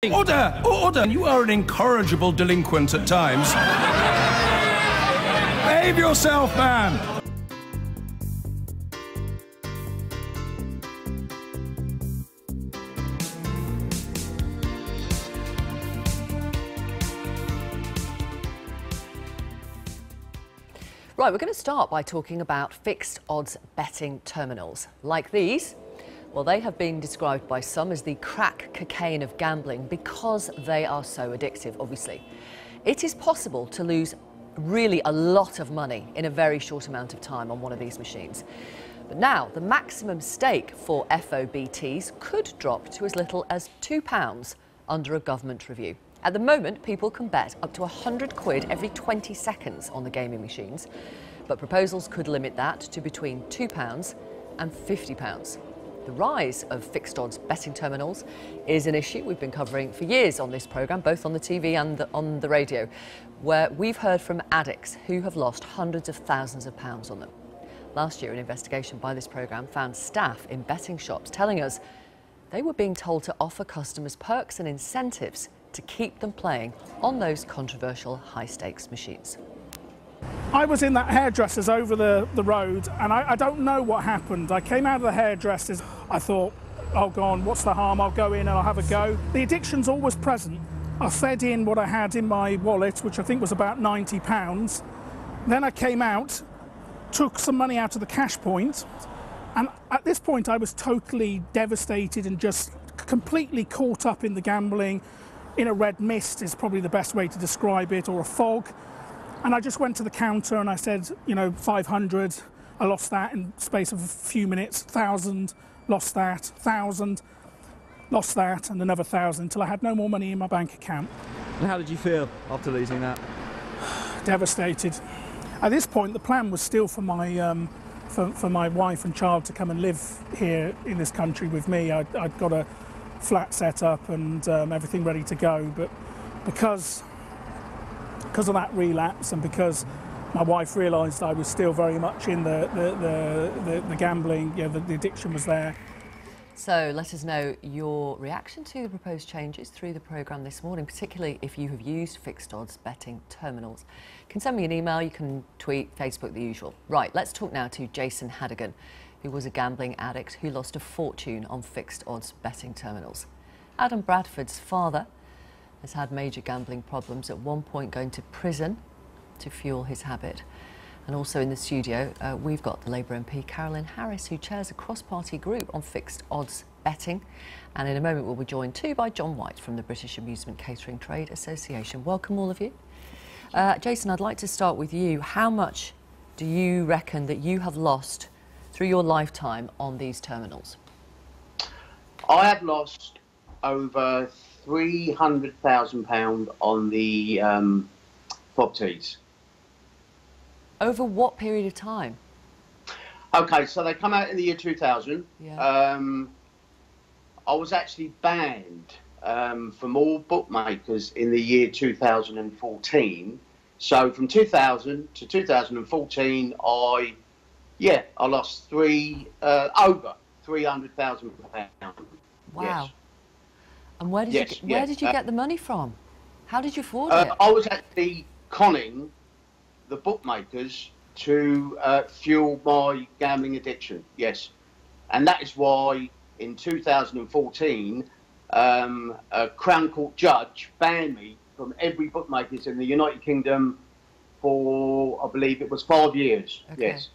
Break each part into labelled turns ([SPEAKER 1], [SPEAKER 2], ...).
[SPEAKER 1] Order! Order! You are an incorrigible delinquent at times. Behave yourself, man!
[SPEAKER 2] Right, we're going to start by talking about fixed odds betting terminals. Like these, well, they have been described by some as the crack cocaine of gambling because they are so addictive, obviously. It is possible to lose really a lot of money in a very short amount of time on one of these machines. But now, the maximum stake for FOBTs could drop to as little as £2 under a government review. At the moment, people can bet up to 100 quid every 20 seconds on the gaming machines, but proposals could limit that to between £2 and £50. The rise of fixed odds betting terminals is an issue we've been covering for years on this programme, both on the TV and on the radio, where we've heard from addicts who have lost hundreds of thousands of pounds on them. Last year, an investigation by this programme found staff in betting shops telling us they were being told to offer customers perks and incentives to keep them playing on those controversial high-stakes machines.
[SPEAKER 3] I was in that hairdresser's over the road, and I don't know what happened. I came out of the hairdresser's, I thought, oh, go on, what's the harm? I'll go in and I'll have a go. The addiction's always present. I fed in what I had in my wallet, which I think was about £90. Then I came out, took some money out of the cash point, and at this point I was totally devastated and just completely caught up in the gambling. In a red mist is probably the best way to describe it, or a fog. And I just went to the counter and I said, you know, 500, I lost that in the space of a few minutes, 1,000, lost that, 1,000, lost that, and another 1,000 until I had no more money in my bank account.
[SPEAKER 4] And how did you feel after losing that?
[SPEAKER 3] Devastated. At this point, the plan was still for my wife and child to come and live here in this country with me. I'd got a flat set up and everything ready to go, but because of that relapse and because my wife realised I was still very much in the gambling, you know, the addiction was there.
[SPEAKER 2] So let us know your reaction to the proposed changes through the programme this morning, particularly if you have used fixed odds betting terminals. You can send me an email, you can tweet, Facebook, the usual. Right, let's talk now to Jason Hadigan, who was a gambling addict who lost a fortune on fixed odds betting terminals. Adam Bradford's father has had major gambling problems, at one point going to prison to fuel his habit. And also in the studio, we've got the Labour MP Carolyn Harris, who chairs a cross-party group on fixed odds betting. And in a moment we'll be joined too by John White from the British Amusement Catering Trade Association. Welcome all of you. Jason, I'd like to start with you. How much do you reckon that you have lost through your lifetime on these terminals?
[SPEAKER 5] I have lost over £300,000 on the FOBTs.
[SPEAKER 2] Over what period of time?
[SPEAKER 5] Okay, so they come out in the year 2000.
[SPEAKER 2] Yeah.
[SPEAKER 5] I was actually banned from all bookmakers in the year 2014. So from 2000 to 2014, I lost over £300,000.
[SPEAKER 2] Wow.
[SPEAKER 5] Yes.
[SPEAKER 2] And where did you get the money from? How did you afford it?
[SPEAKER 5] I was actually conning the bookmakers to fuel my gambling addiction, yes. And that is why in 2014, a Crown Court judge banned me from every bookmakers in the United Kingdom for, I believe it was 5 years,
[SPEAKER 2] Okay.
[SPEAKER 5] yes.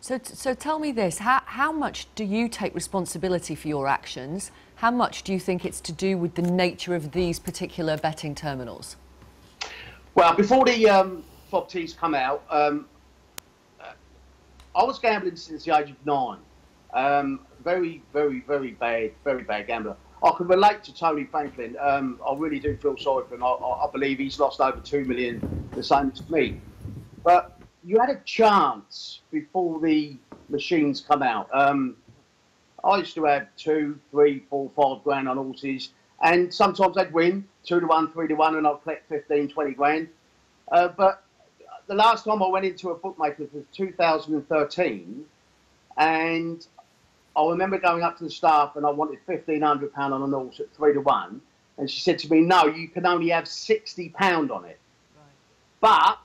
[SPEAKER 2] So tell me this, how much do you take responsibility for your actions? How much do you think it's to do with the nature of these particular betting terminals?
[SPEAKER 5] Well, before the FOBTs come out, I was gambling since the age of 9. Very, very, very bad gambler. I can relate to Tony Franklin. I really do feel sorry for him. I believe he's lost over 2 million, the same as me. But you had a chance before the machines come out. I used to have 2, 3, 4, 5 grand on horses, and sometimes I'd win 2 to 1, 3 to 1, and I'd collect 15, 20 grand. But the last time I went into a bookmaker was 2013, and I remember going up to the staff and I wanted £1,500 on an horse at 3 to 1, And she said to me, no, you can only have £60 on it. But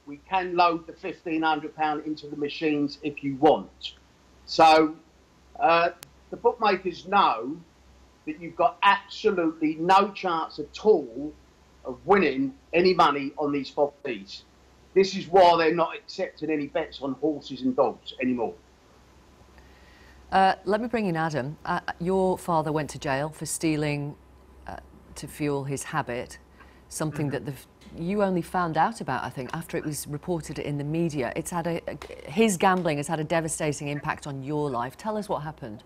[SPEAKER 5] we can load the £1,500 into the machines if you want. So the bookmakers know that you've got absolutely no chance at all of winning any money on these properties. This is why they're not accepting any bets on horses and dogs anymore.
[SPEAKER 2] Let me bring in Adam. Your father went to jail for stealing to fuel his habit, something that you only found out about, I think, after it was reported in the media. It's had his gambling has had a devastating impact on your life. Tell us what happened.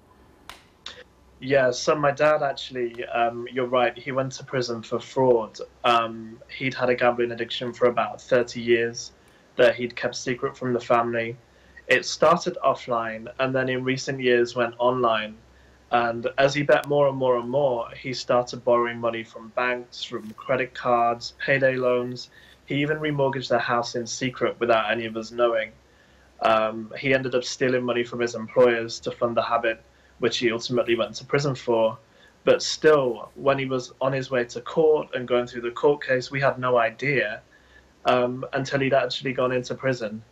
[SPEAKER 6] Yeah, so my dad actually, you're right, he went to prison for fraud. He'd had a gambling addiction for about 30 years that he'd kept secret from the family. It started offline and then in recent years went online. And as he bet more and more and more, he started borrowing money from banks, from credit cards, payday loans. He even remortgaged their house in secret without any of us knowing. He ended up stealing money from his employers to fund the habit, which he ultimately went to prison for. But still, when he was on his way to court and going through the court case, we had no idea until he'd actually gone into prison.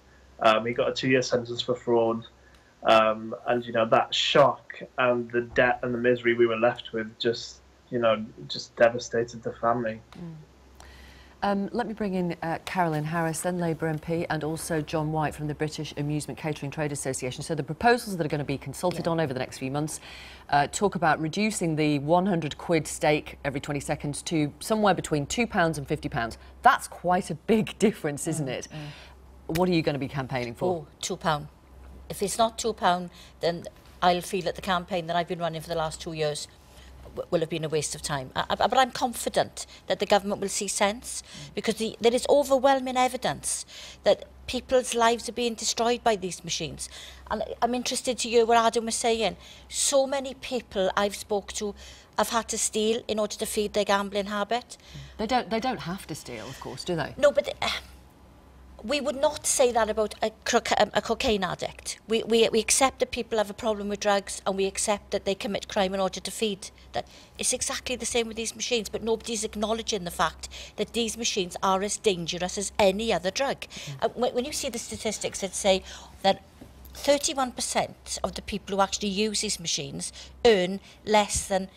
[SPEAKER 6] He got a 2-year sentence for fraud. And, you know, that shock and the debt and the misery we were left with just devastated the family.
[SPEAKER 2] Let me bring in Carolyn Harris, then Labour MP, and also John White from the British Amusement Catering Trade Association. So the proposals that are going to be consulted on over the next few months talk about reducing the 100 quid stake every 20 seconds to somewhere between £2 and £50. That's quite a big difference, isn't it? What are you going to be campaigning for?
[SPEAKER 7] Oh, £2. If it's not £2, then I'll feel that the campaign that I've been running for the last 2 years will have been a waste of time. But I'm confident that the government will see sense, because there is overwhelming evidence that people's lives are being destroyed by these machines. And I'm interested to hear what Adam was saying. So many people I've spoke to have had to steal in order to feed their gambling habit.
[SPEAKER 2] They don't have to steal, of course, do they?
[SPEAKER 7] No, but we would not say that about a cocaine addict. We accept that people have a problem with drugs, and we accept that they commit crime in order to feed that. It's exactly the same with these machines, but nobody's acknowledging the fact that these machines are as dangerous as any other drug. When you see the statistics that say that 31% of the people who actually use these machines earn less than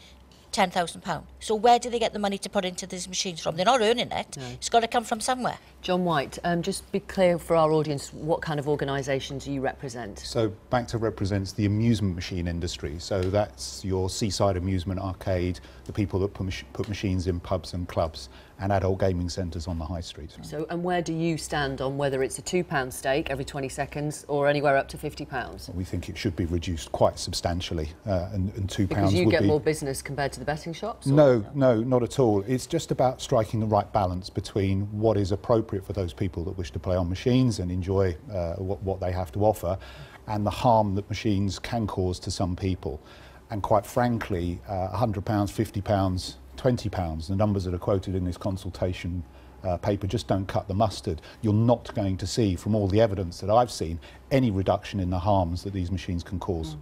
[SPEAKER 7] £10,000. So where do they get the money to put into these machines from? They're not earning it. No. It's got to come from somewhere.
[SPEAKER 2] John White, just be clear for our audience what kind of organisations you represent.
[SPEAKER 8] So BANCTA represents the amusement machine industry. So that's your seaside amusement arcade, the people that put machines in pubs and clubs, and adult gaming centres on the high street.
[SPEAKER 2] So, and where do you stand on whether it's a £2 stake every 20 seconds or anywhere up to £50?
[SPEAKER 8] We think it should be reduced quite substantially, and £2
[SPEAKER 2] because you
[SPEAKER 8] would
[SPEAKER 2] get
[SPEAKER 8] be
[SPEAKER 2] more business compared to the betting shops?
[SPEAKER 8] No, not at all. It's just about striking the right balance between what is appropriate for those people that wish to play on machines and enjoy what they have to offer, and the harm that machines can cause to some people. And quite frankly, £100, £50, £20, the numbers that are quoted in this consultation paper just don't cut the mustard. You're not going to see, from all the evidence that I've seen, any reduction in the harms that these machines can cause.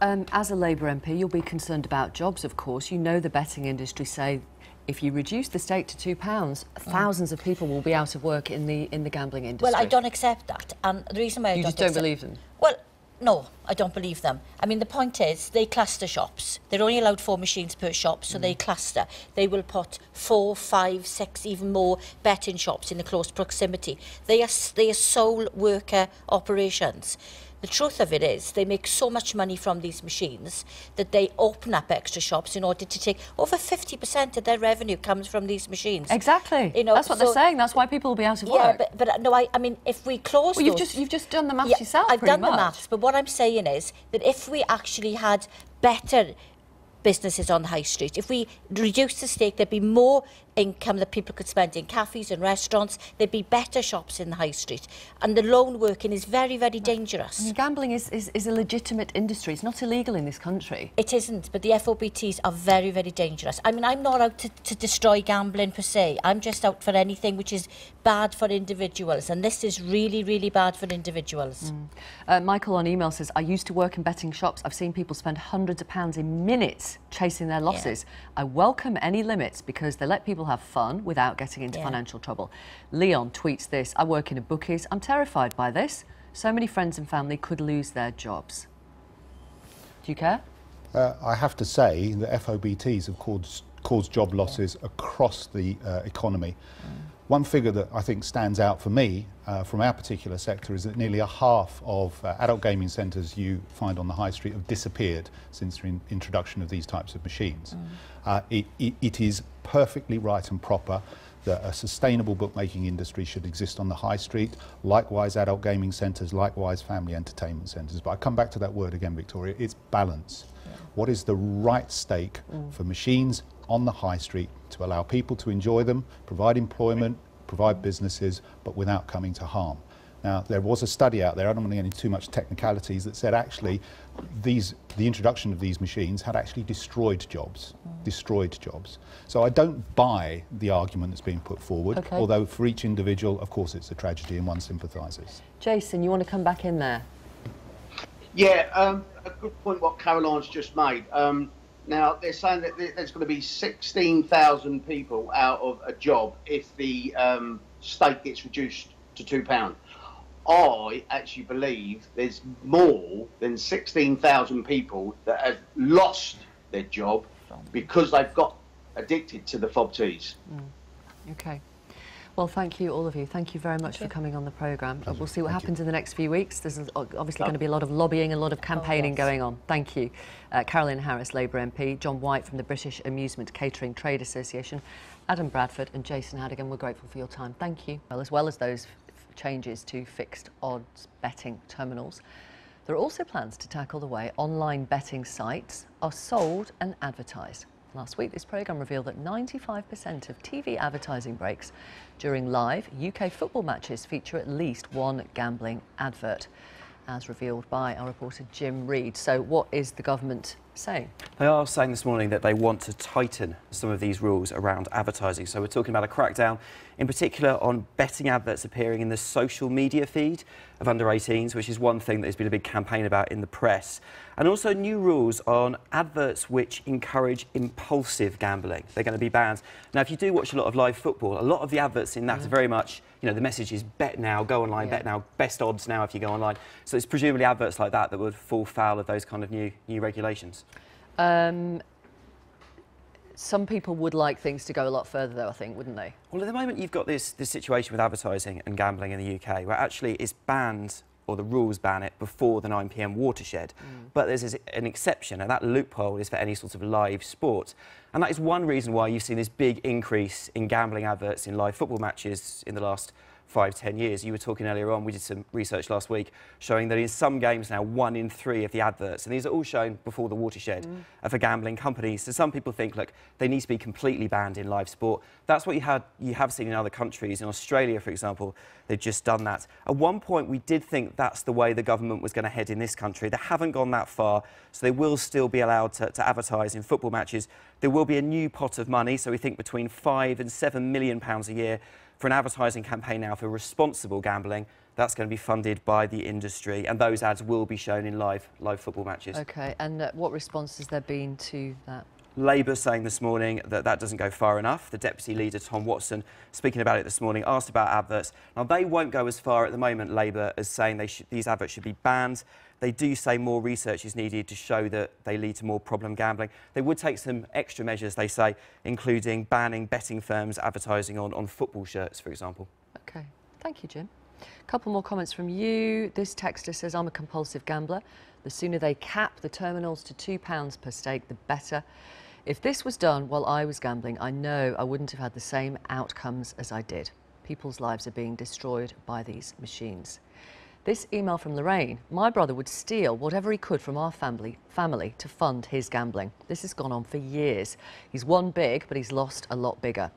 [SPEAKER 2] As a Labour MP, you'll be concerned about jobs, of course. You know the betting industry say if you reduce the stake to £2, thousands of people will be out of work in the gambling industry.
[SPEAKER 7] Well, I don't accept that, and the reason why I
[SPEAKER 2] you just don't believe them.
[SPEAKER 7] Well, no, I don't believe them. I mean, the point is, they cluster shops. They're only allowed 4 machines per shop, so they cluster. They will put 4, 5, 6, even more betting shops in the close proximity. They are sole worker operations. The truth of it is, they make so much money from these machines that they open up extra shops in order to take over 50% of their revenue comes from these machines.
[SPEAKER 2] Exactly. You know, that's what they're saying. That's why people will be out of work.
[SPEAKER 7] Yeah, but no, I mean, if we close
[SPEAKER 2] well, you've just done the maths yourself.
[SPEAKER 7] I've done the maths, but what I'm saying is that if we actually had better businesses on the high street, if we reduced the stake, there'd be more income that people could spend in cafes and restaurants. There'd be better shops in the high street. And the lone working is very, very dangerous.
[SPEAKER 2] I mean, gambling is a legitimate industry. It's not illegal in this country.
[SPEAKER 7] It isn't, but the FOBTs are very, very dangerous. I mean, I'm not out to destroy gambling per se. I'm just out for anything which is bad for individuals. And this is really, really bad for individuals.
[SPEAKER 2] Michael on email says, I used to work in betting shops. I've seen people spend hundreds of pounds in minutes chasing their losses. I welcome any limits because they let people have fun without getting into financial trouble. Leon tweets this, I work in a bookies. I'm terrified by this. So many friends and family could lose their jobs. Do you care?
[SPEAKER 8] I have to say that FOBTs have caused job losses across the economy. One figure that I think stands out for me from our particular sector is that nearly a half of adult gaming centres you find on the high street have disappeared since the introduction of these types of machines. It is perfectly right and proper that a sustainable bookmaking industry should exist on the high street, likewise adult gaming centres, likewise family entertainment centres. But I come back to that word again, Victoria, it's balance. What is the right stake for machines on the high street to allow people to enjoy them, provide employment, provide businesses, but without coming to harm? Now, there was a study out there, I don't want to get into too much technicalities, that said actually the introduction of these machines had actually destroyed jobs. So I don't buy the argument that's being put forward, although for each individual, of course, it's a tragedy and one sympathises.
[SPEAKER 2] Jason, you want to come back in there?
[SPEAKER 5] Yeah, a good point what Caroline's just made. Now, they're saying that there's going to be 16,000 people out of a job if the stake gets reduced to £2. I actually believe there's more than 16,000 people that have lost their job because they've got addicted to the FOBTs.
[SPEAKER 2] Okay. Well, thank you, all of you. Thank you very much for coming on the programme. We'll see what happens in the next few weeks. There's obviously going to be a lot of lobbying and a lot of campaigning going on. Thank you. Caroline Harris, Labour MP, John White from the British Amusement Catering Trade Association, Adam Bradford and Jason Hadigan, we're grateful for your time. Thank you. Well, as well as those changes to fixed odds betting terminals, there are also plans to tackle the way online betting sites are sold and advertised. Last week, this programme revealed that 95% of TV advertising breaks during live UK football matches feature at least one gambling advert, as revealed by our reporter Jim Reid. So what is the government saying?
[SPEAKER 9] They are saying this morning that they want to tighten some of these rules around advertising. So we're talking about a crackdown, in particular on betting adverts appearing in the social media feed of under 18s, which is one thing that there's been a big campaign about in the press. And also new rules on adverts which encourage impulsive gambling. They're going to be banned. Now, if you do watch a lot of live football, a lot of the adverts in that are very much, you know, the message is bet now, go online, bet now, best odds now if you go online. So it's presumably adverts like that that would fall foul of those kind of new regulations.
[SPEAKER 2] Some people would like things to go a lot further, though, I think, wouldn't they? Well,
[SPEAKER 9] at the moment, you've got this situation with advertising and gambling in the UK, where actually it's banned, or the rules ban it, before the 9 PM watershed. But there's an exception, and that loophole is for any sort of live sport. And that is one reason why you've seen this big increase in gambling adverts in live football matches in the last 5-10 years. You were talking earlier on, we did some research last week showing that in some games now 1 in 3 of the adverts, and these are all shown before the watershed, are for gambling companies. So some people think, look, they need to be completely banned in live sport. That's what you have seen in other countries. In Australia, for example, they've just done that. At one point, we did think that's the way the government was going to head in this country. They haven't gone that far, so they will still be allowed to advertise in football matches. There will be a new pot of money, so we think between £5 and £7 million a year for an advertising campaign now for responsible gambling. That's going to be funded by the industry, and those ads will be shown in live football matches. OK, and what response has there been to that? Labour saying this morning that that doesn't go far enough. The Deputy Leader, Tom Watson, speaking about it this morning, asked about adverts. Now, they won't go as far at the moment, Labour, as saying these adverts should be banned. They do say more research is needed to show that they lead to more problem gambling. They would take some extra measures, they say, including banning betting firms advertising on football shirts, for example. OK, thank you, Jim. A couple more comments from you. This texter says, I'm a compulsive gambler. The sooner they cap the terminals to £2 per stake, the better. If this was done while I was gambling, I know I wouldn't have had the same outcomes as I did. People's lives are being destroyed by these machines. This email from Lorraine. My brother would steal whatever he could from our family to fund his gambling. This has gone on for years. He's won big, but he's lost a lot bigger.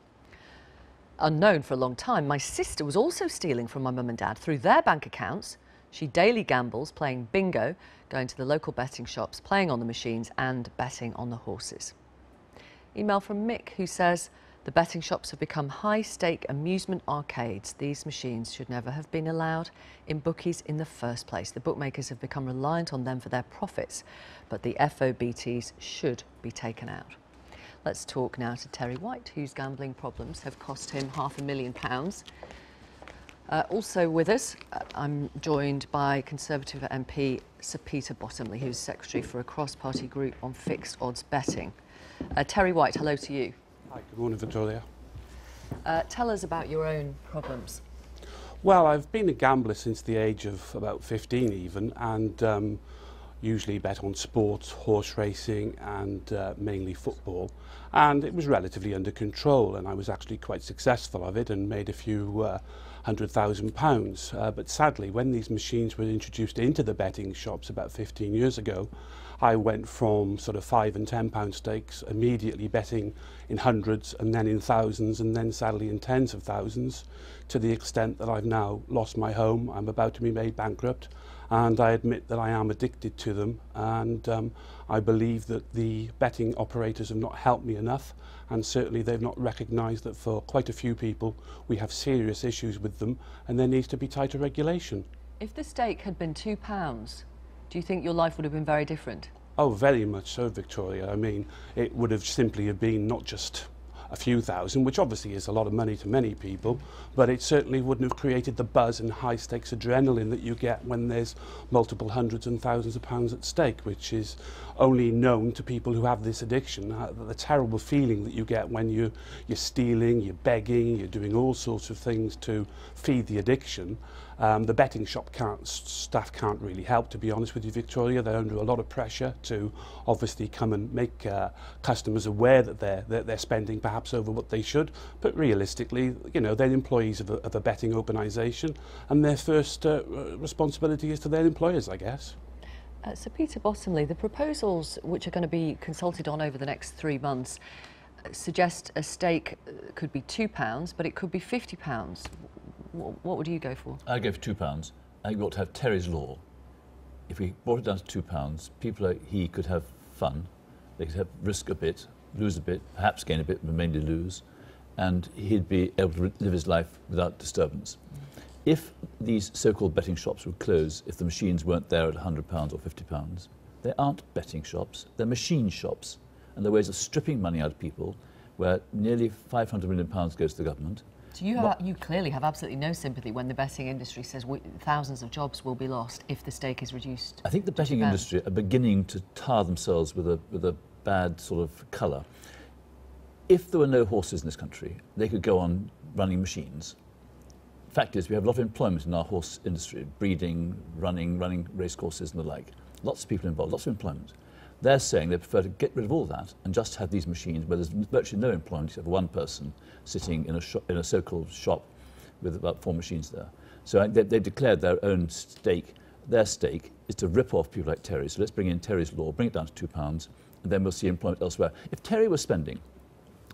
[SPEAKER 2] Unknown for a long time, my sister was also stealing from my mum and dad through their bank accounts. She daily gambles, playing bingo, going to the local betting shops, playing on the machines and betting on the horses. Email from Mick, who says, the betting shops have become high-stake amusement arcades. These machines should never have been allowed in bookies in the first place. The bookmakers have become reliant on them for their profits, but the FOBTs should be taken out. Let's talk now to Terry White, whose gambling problems have cost him £500,000. Also with us, I'm joined by Conservative MP Sir Peter Bottomley, who's Secretary for a cross-party group on fixed odds betting. Terry White, hello to you.
[SPEAKER 10] Hi, good morning, Victoria.
[SPEAKER 2] Tell us about your own problems.
[SPEAKER 10] Well, I've been a gambler since the age of about 15 even, and usually bet on sports, horse racing and mainly football. And it was relatively under control, and I was actually quite successful of it and made a few £100,000. But sadly, when these machines were introduced into the betting shops about 15 years ago, I went from sort of £5 and £10 stakes, immediately betting in hundreds and then in thousands and then sadly in tens of thousands, to the extent that I've now lost my home. I'm about to be made bankrupt, and I admit that I am addicted to them, and I believe that the betting operators have not helped me enough, and certainly they've not recognised that for quite a few people we have serious issues with them and there needs to be tighter regulation.
[SPEAKER 2] If the stake had been £2, do you think your life would have been very different?
[SPEAKER 10] Oh, very much so, Victoria. I mean, it would have simply have been not just a few thousand, which obviously is a lot of money to many people, but it certainly wouldn't have created the buzz and high stakes adrenaline that you get when there's multiple hundreds and thousands of pounds at stake, which is only known to people who have this addiction. The terrible feeling that you get when you're stealing, you're begging, you're doing all sorts of things to feed the addiction. The betting shop staff can't really help, to be honest with you, Victoria. They're under a lot of pressure to obviously come and make customers aware that they're spending perhaps over what they should. But realistically, you know, they're employees of a betting organisation, and their first responsibility is to their employers, I guess.
[SPEAKER 2] Sir Peter Bottomley, the proposals which are going to be consulted on over the next 3 months suggest a stake could be £2, but it could be £50. What would you go for?
[SPEAKER 11] I'd go for £2. I think we ought to have Terry's law. If we brought it down to £2, people like he could have fun, they could have risk a bit, lose a bit, perhaps gain a bit, but mainly lose, and he'd be able to live his life without disturbance. If these so-called betting shops would close, if the machines weren't there at £100 or £50, they aren't betting shops, they're machine shops, and they're ways of stripping money out of people, where nearly £500 million goes to the government.
[SPEAKER 2] So you clearly have absolutely no sympathy when the betting industry says thousands of jobs will be lost if the stake is reduced.
[SPEAKER 11] I think the betting industry are beginning to tar themselves with a bad sort of colour. If there were no horses in this country, they could go on running machines. The fact is, we have a lot of employment in our horse industry, breeding, running racecourses and the like. Lots of people involved, lots of employment. They're saying they prefer to get rid of all that and just have these machines where there's virtually no employment except for one person sitting in a so-called shop with about 4 machines there. So they've declared their own stake. Their stake is to rip off people like Terry. So let's bring in Terry's law, bring it down to £2, and then we'll see employment elsewhere. If Terry was spending,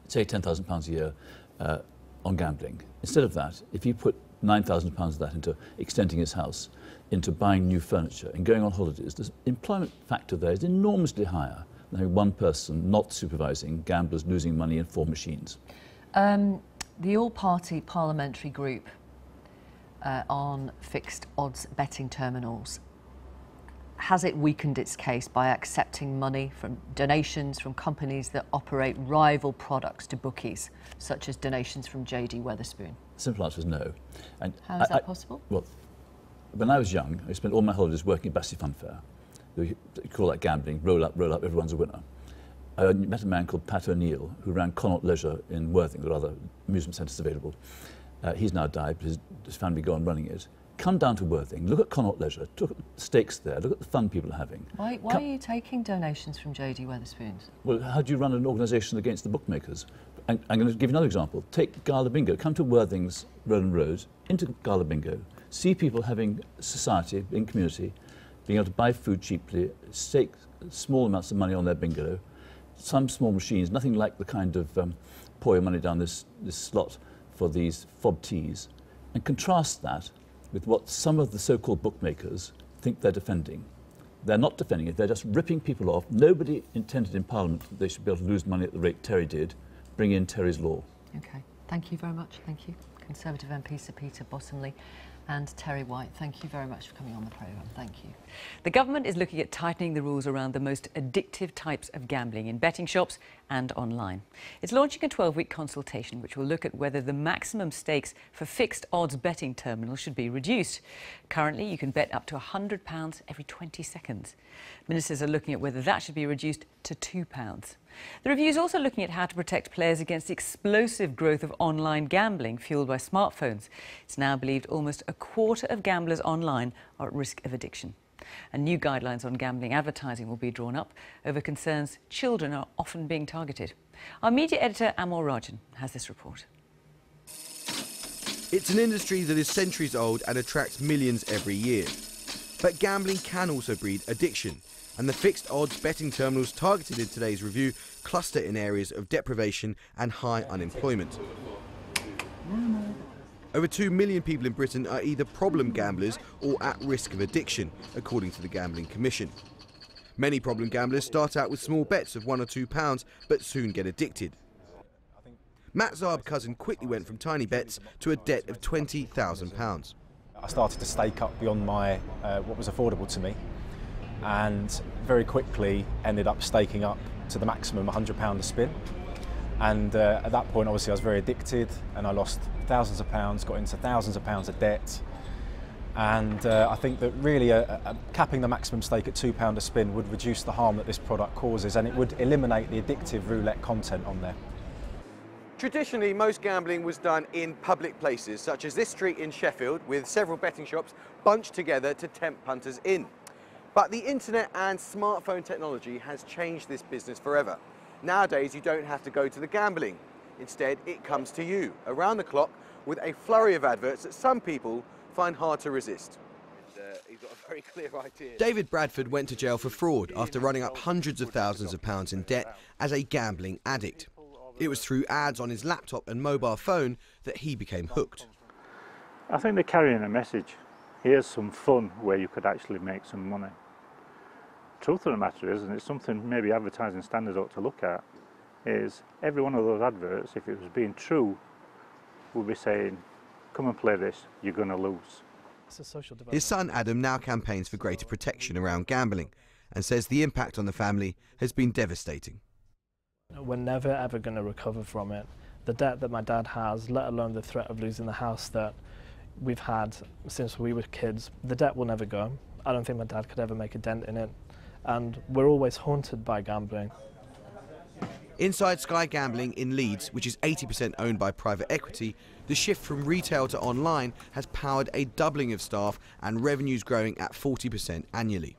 [SPEAKER 11] say, £10,000 a year on gambling, instead of that, if you put £9,000 of that into extending his house, into buying new furniture and going on holidays, the employment factor there is enormously higher than having one person not supervising gamblers losing money in 4 machines.
[SPEAKER 2] The all-party parliamentary group on fixed odds betting terminals, has it weakened its case by accepting money from donations from companies that operate rival products to bookies, such as donations from JD Wetherspoon?
[SPEAKER 11] The simple answer is no. And
[SPEAKER 2] how is that possible?
[SPEAKER 11] Well, when I was young, I spent all my holidays working at Battersea Fun Fair. You call that gambling, roll up, everyone's a winner. I met a man called Pat O'Neill, who ran Connaught Leisure in Worthing. There are other amusement centres available. He's now died, but his family go on running it. Come down to Worthing, look at Connaught Leisure, look at the stakes there, look at the fun people are having.
[SPEAKER 2] Why are you taking donations from JD Wetherspoons?
[SPEAKER 11] Well, how do you run an organisation against the bookmakers? I'm going to give you another example. Take Gala Bingo. Come to Worthing's Roland Road, into Gala Bingo, see people having society, in community, being able to buy food cheaply, stake small amounts of money on their bingo, some small machines, nothing like the kind of pour your money down this slot for these fob teas and contrast that with what some of the so-called bookmakers think they're defending. They're not defending it, they're just ripping people off. Nobody intended in Parliament that they should be able to lose money at the rate Terry did. Bring in Terry's law.
[SPEAKER 2] OK, thank you very much. Thank you. Conservative MP Sir Peter Bottomley and Terry White, thank you very much for coming on the programme. Thank you. The government is looking at tightening the rules around the most addictive types of gambling in betting shops and online. It's launching a 12-week consultation which will look at whether the maximum stakes for fixed odds betting terminals should be reduced. Currently, you can bet up to £100 every 20 seconds. Ministers are looking at whether that should be reduced to £2. The review is also looking at how to protect players against the explosive growth of online gambling fuelled by smartphones. It's now believed almost a quarter of gamblers online are at risk of addiction. And new guidelines on gambling advertising will be drawn up over concerns children are often being targeted. Our media editor Amol Rajan has this report.
[SPEAKER 12] It's an industry that is centuries old and attracts millions every year. But gambling can also breed addiction. And the fixed odds betting terminals targeted in today's review cluster in areas of deprivation and high unemployment. Over 2 million people in Britain are either problem gamblers or at risk of addiction, according to the Gambling Commission. Many problem gamblers start out with small bets of £1 or £2, but soon get addicted. Matt Zarb-Cousin quickly went from tiny bets to a debt of £20,000.
[SPEAKER 13] I started to stake up beyond my what was affordable to me, and very quickly ended up staking up to the maximum £100 a spin. And at that point, obviously, I was very addicted, and I lost thousands of pounds, got into thousands of pounds of debt. And I think that really capping the maximum stake at £2 a spin would reduce the harm that this product causes, and it would eliminate the addictive roulette content on there.
[SPEAKER 12] Traditionally, most gambling was done in public places, such as this street in Sheffield, with several betting shops bunched together to tempt punters in. But the internet and smartphone technology has changed this business forever. Nowadays, you don't have to go to the gambling. Instead, it comes to you, around the clock, with a flurry of adverts that some people find hard to resist. He's got a very clear idea. David Bradford went to jail for fraud after running up hundreds of thousands of pounds in debt as a gambling addict. It was through ads on his laptop and mobile phone that he became hooked.
[SPEAKER 14] I think they're carrying a message. Here's some fun where you could actually make some money. Truth of the matter is, and it's something maybe advertising standards ought to look at, is every one of those adverts, if it was being true, would be saying, come and play this, you're going to lose.
[SPEAKER 12] His son Adam now campaigns for greater protection around gambling and says the impact on the family has been devastating.
[SPEAKER 15] We're never ever going to recover from it. The debt that my dad has, let alone the threat of losing the house that we've had since we were kids, the debt will never go. I don't think my dad could ever make a dent in it. And we're always haunted by gambling.
[SPEAKER 12] Inside Sky Gambling in Leeds, which is 80% owned by private equity, the shift from retail to online has powered a doubling of staff and revenues growing at 40% annually.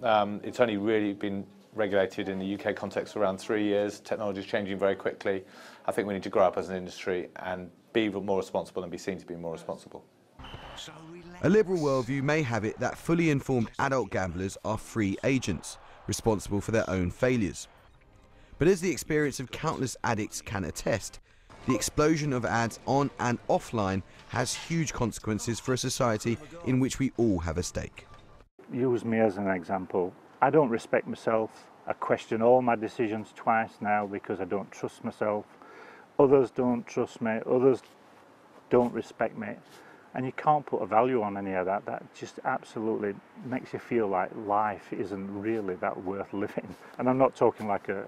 [SPEAKER 16] It's only really been regulated in the UK context for around 3 years. Technology is changing very quickly. I think we need to grow up as an industry and be more responsible and be seen to be more responsible.
[SPEAKER 12] A liberal worldview may have it that fully informed adult gamblers are free agents, responsible for their own failures. But as the experience of countless addicts can attest, the explosion of ads on and offline has huge consequences for a society in which we all have a stake.
[SPEAKER 14] Use me as an example. I don't respect myself. I question all my decisions twice now because I don't trust myself. Others don't trust me. Others don't respect me. And you can't put a value on any of that. That just absolutely makes you feel like life isn't really that worth living. And I'm not talking like a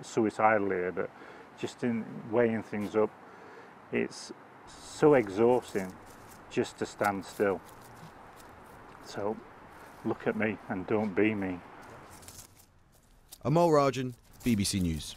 [SPEAKER 14] suicidal here, but just in weighing things up, it's so exhausting just to stand still. So look at me and don't be me.
[SPEAKER 12] Amol Rajan, BBC News.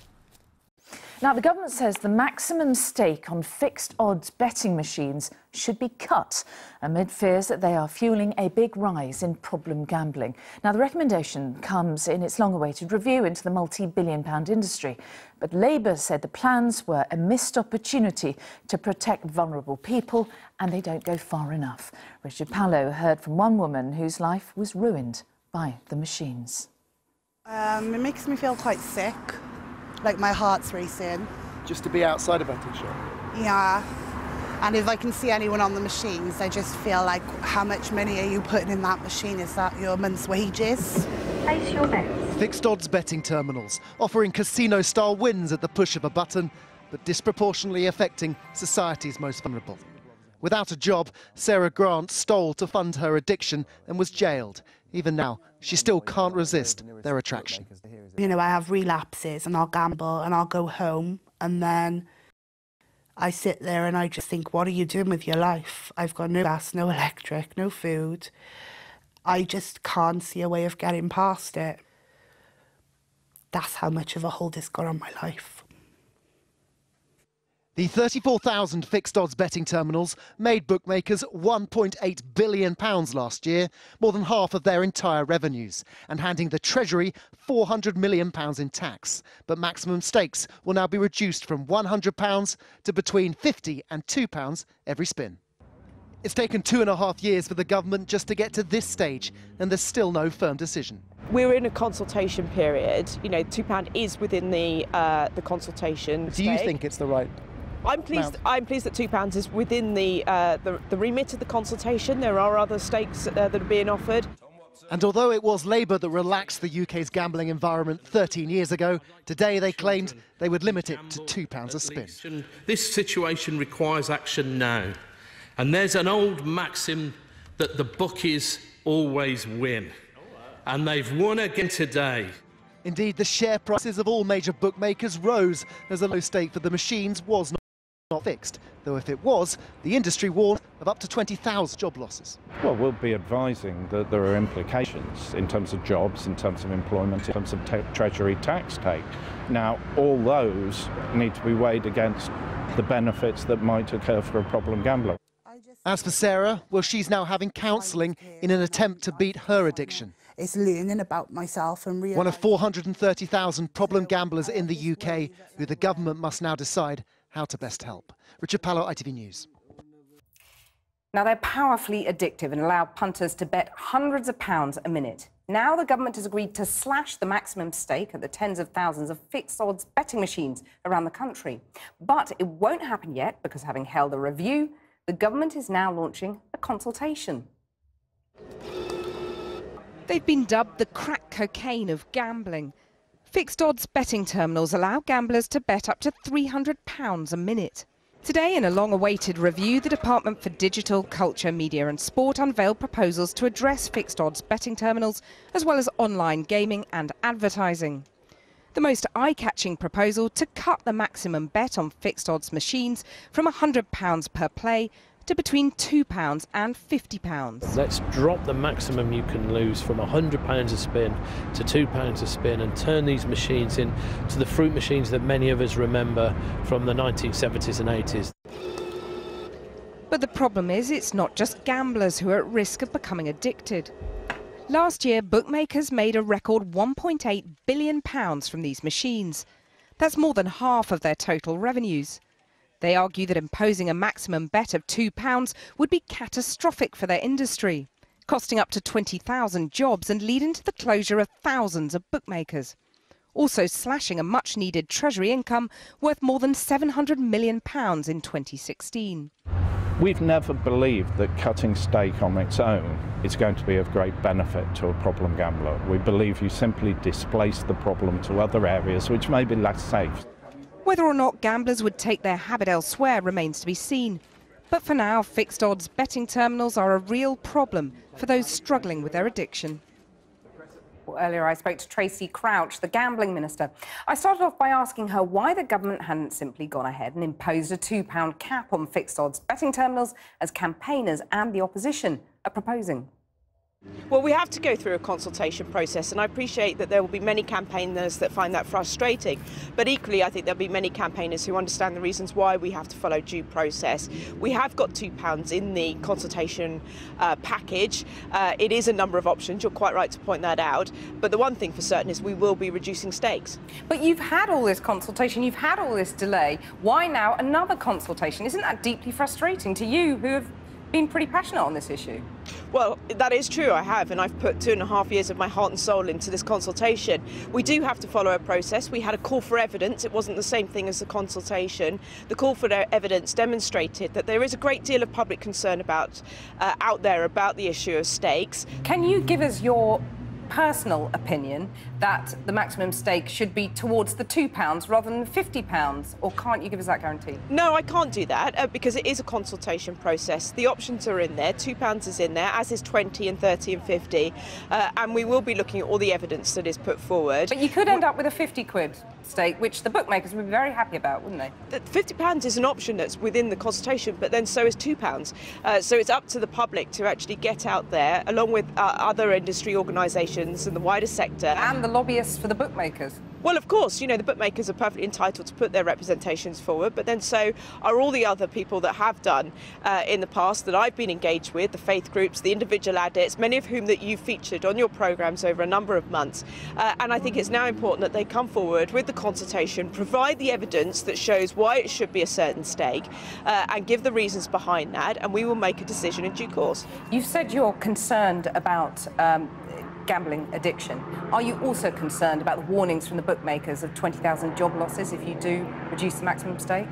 [SPEAKER 17] Now, the government says the maximum stake on fixed odds betting machines should be cut amid fears that they are fueling a big rise in problem gambling. Now, the recommendation comes in its long-awaited review into the multi-billion-pound industry. But Labour said the plans were a missed opportunity to protect vulnerable people, and they don't go far enough. Richard Pallow heard from one woman whose life was ruined by the machines.
[SPEAKER 18] It makes me feel quite sick. Like my heart's racing.
[SPEAKER 19] Just to be outside a betting shop?
[SPEAKER 18] Yeah, And if I can see anyone on the machines, I just feel like, how much money are you putting in that machine? Is that your month's wages?
[SPEAKER 19] Place your bets. Fixed odds betting terminals, offering casino-style wins at the push of a button, but disproportionately affecting society's most vulnerable. Without a job, Sarah Grant stole to fund her addiction and was jailed. Even now, she still can't resist their attraction.
[SPEAKER 18] You know, I have relapses and I'll gamble and I'll go home and then I sit there and I just think, what are you doing with your life? I've got no gas, no electric, no food. I just can't see a way of getting past it. That's how much of a hold it's got on my life.
[SPEAKER 19] The 34,000 fixed odds betting terminals made bookmakers £1.8 billion last year, more than half of their entire revenues, and handing the Treasury £400 million in tax. But maximum stakes will now be reduced from £100 to between £50 and £2 every spin. It's taken 2.5 years for the government just to get to this stage, and there's still no firm decision.
[SPEAKER 20] We're in a consultation period. You know, £2 is within the consultation.
[SPEAKER 19] Do you think it's the right?
[SPEAKER 20] I'm pleased that £2 is within the remit of the consultation. There are other stakes that are being offered.
[SPEAKER 19] And although it was Labour that relaxed the UK's gambling environment 13 years ago, today they claimed they would limit it to £2 a spin.
[SPEAKER 21] This situation requires action now. And there's an old maxim that the bookies always win. And they've won again today.
[SPEAKER 19] Indeed, the share prices of all major bookmakers rose as the low stake for the machines was not fixed, though if it was, the industry warned of up to 20,000 job losses.
[SPEAKER 22] Well, we'll be advising that there are implications in terms of jobs, in terms of employment, in terms of Treasury tax take. Now, all those need to be weighed against the benefits that might occur for a problem gambler.
[SPEAKER 19] As for Sarah, well, she's now having counselling in an attempt to beat her addiction.
[SPEAKER 18] It's learning about myself and realising...
[SPEAKER 19] One of 430,000 problem gamblers in the UK who the government must now decide how to best help. Richard Pallo, ITV News.
[SPEAKER 23] Now, they're powerfully addictive and allow punters to bet hundreds of pounds a minute. Now the government has agreed to slash the maximum stake at the tens of thousands of fixed odds betting machines around the country. But it won't happen yet because, having held a review, the government is now launching a consultation.
[SPEAKER 24] They've been dubbed the crack cocaine of gambling. Fixed odds betting terminals allow gamblers to bet up to £300 a minute. Today, in a long-awaited review, the Department for Digital, Culture, Media and Sport unveiled proposals to address fixed odds betting terminals, as well as online gaming and advertising. The most eye-catching proposal to cut the maximum bet on fixed odds machines from £100 per play to between £2 and £50.
[SPEAKER 25] Let's drop the maximum you can lose from £100 a spin to £2 a spin and turn these machines into the fruit machines that many of us remember from the 1970s and 80s.
[SPEAKER 24] But the problem is it's not just gamblers who are at risk of becoming addicted. Last year, bookmakers made a record £1.8 billion from these machines. That's more than half of their total revenues. They argue that imposing a maximum bet of £2 would be catastrophic for their industry, costing up to 20,000 jobs and leading to the closure of thousands of bookmakers. Also slashing a much-needed Treasury income worth more than £700 million in 2016.
[SPEAKER 22] We've never believed that cutting stake on its own is going to be of great benefit to a problem gambler. We believe you simply displace the problem to other areas which may be less safe.
[SPEAKER 24] Whether or not gamblers would take their habit elsewhere remains to be seen. But for now, fixed odds betting terminals are a real problem for those struggling with their addiction.
[SPEAKER 23] Well, earlier I spoke to Tracy Crouch, the gambling minister. I started off by asking her why the government hadn't simply gone ahead and imposed a £2 cap on fixed odds betting terminals as campaigners and the opposition are proposing.
[SPEAKER 20] Well, we have to go through a consultation process, and I appreciate that there will be many campaigners that find that frustrating. But equally, I think there'll be many campaigners who understand the reasons why we have to follow due process. We have got £2 in the consultation package. It is a number of options. You're quite right to point that out. But the one thing for certain is we will be reducing stakes.
[SPEAKER 23] But you've had all this consultation, you've had all this delay. Why now another consultation? Isn't that deeply frustrating to you who have been pretty passionate on this issue.
[SPEAKER 20] Well, that is true, I have, and I've put 2.5 years of my heart and soul into this consultation. We do have to follow a process. We had a call for evidence. It wasn't the same thing as the consultation. The call for evidence demonstrated that there is a great deal of public concern out there about the issue of stakes.
[SPEAKER 23] Can you give us your personal opinion that the maximum stake should be towards the £2 rather than £50, or can't you give us that guarantee?
[SPEAKER 20] No, I can't do that because it is a consultation process. The options are in there, £2 is in there, as is 20 and 30 and 50, and we will be looking at all the evidence that is put forward.
[SPEAKER 23] But you could end up with a £50 stake, which the bookmakers would be very happy about, wouldn't they?
[SPEAKER 20] £50 is an option that's within the consultation, but then so is £2. So it's up to the public to actually get out there, along with other industry organisations and the wider sector.
[SPEAKER 23] And the lobbyists for the bookmakers.
[SPEAKER 20] Well, of course, you know, the bookmakers are perfectly entitled to put their representations forward, but then so are all the other people that have done in the past that I've been engaged with, the faith groups, the individual addicts, many of whom that you've featured on your programmes over a number of months. And I think it's now important that they come forward with the consultation, provide the evidence that shows why it should be a certain stake, and give the reasons behind that, and we will make a decision in due course.
[SPEAKER 23] You've said you're concerned about gambling addiction. Are you also concerned about the warnings from the bookmakers of 20,000 job losses if you do reduce the maximum stake?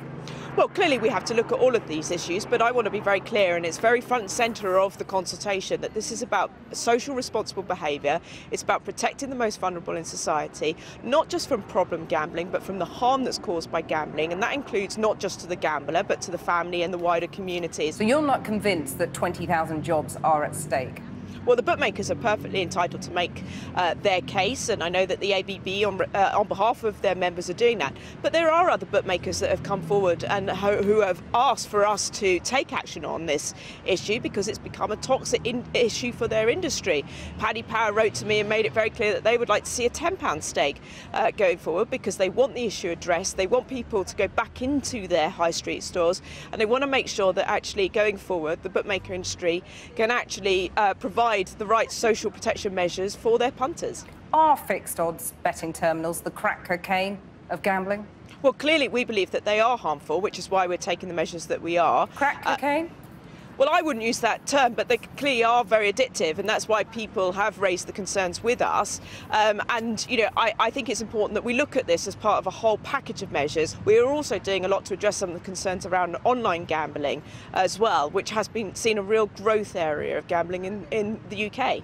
[SPEAKER 20] Well, clearly we have to look at all of these issues, but I want to be very clear, and it's very front and centre of the consultation, that this is about social responsible behaviour. It's about protecting the most vulnerable in society, not just from problem gambling, but from the harm that's caused by gambling, and that includes not just to the gambler, but to the family and the wider communities.
[SPEAKER 23] So you're not convinced that 20,000 jobs are at stake?
[SPEAKER 20] Well, the bookmakers are perfectly entitled to make their case, and I know that the ABB on behalf of their members are doing that. But there are other bookmakers that have come forward and who have asked for us to take action on this issue because it's become a toxic issue for their industry. Paddy Power wrote to me and made it very clear that they would like to see a £10 stake going forward because they want the issue addressed. They want people to go back into their high street stores, and they want to make sure that actually going forward the bookmaker industry can actually provide the right social protection measures for their punters.
[SPEAKER 23] Are fixed odds betting terminals the crack cocaine of gambling?
[SPEAKER 20] Well, clearly we believe that they are harmful, which is why we're taking the measures that we are.
[SPEAKER 23] Crack cocaine?
[SPEAKER 20] Well, I wouldn't use that term, but they clearly are very addictive, and that's why people have raised the concerns with us. And, you know, I think it's important that we look at this as part of a whole package of measures. We are also doing a lot to address some of the concerns around online gambling as well, which has been seen a real growth area of gambling in the UK.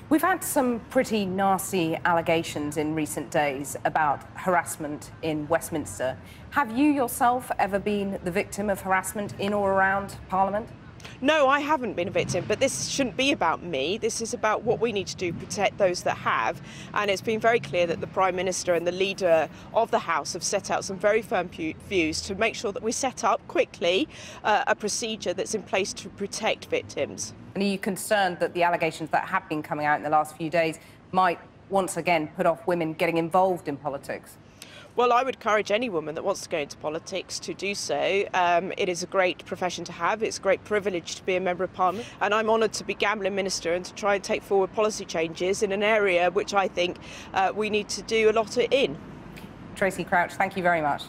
[SPEAKER 23] We've had some pretty nasty allegations in recent days about harassment in Westminster. Have you yourself ever been the victim of harassment in or around Parliament?
[SPEAKER 20] No, I haven't been a victim, but this shouldn't be about me. This is about what we need to do to protect those that have. And it's been very clear that the Prime Minister and the Leader of the House have set out some very firm views to make sure that we set up quickly a procedure that's in place to protect victims.
[SPEAKER 23] And are you concerned that the allegations that have been coming out in the last few days might once again put off women getting involved in politics?
[SPEAKER 20] Well, I would encourage any woman that wants to go into politics to do so. It is a great profession to have. It's a great privilege to be a Member of Parliament. And I'm honoured to be Gambling Minister and to try and take forward policy changes in an area which I think we need to do a lot in.
[SPEAKER 23] Tracy Crouch, thank you very much.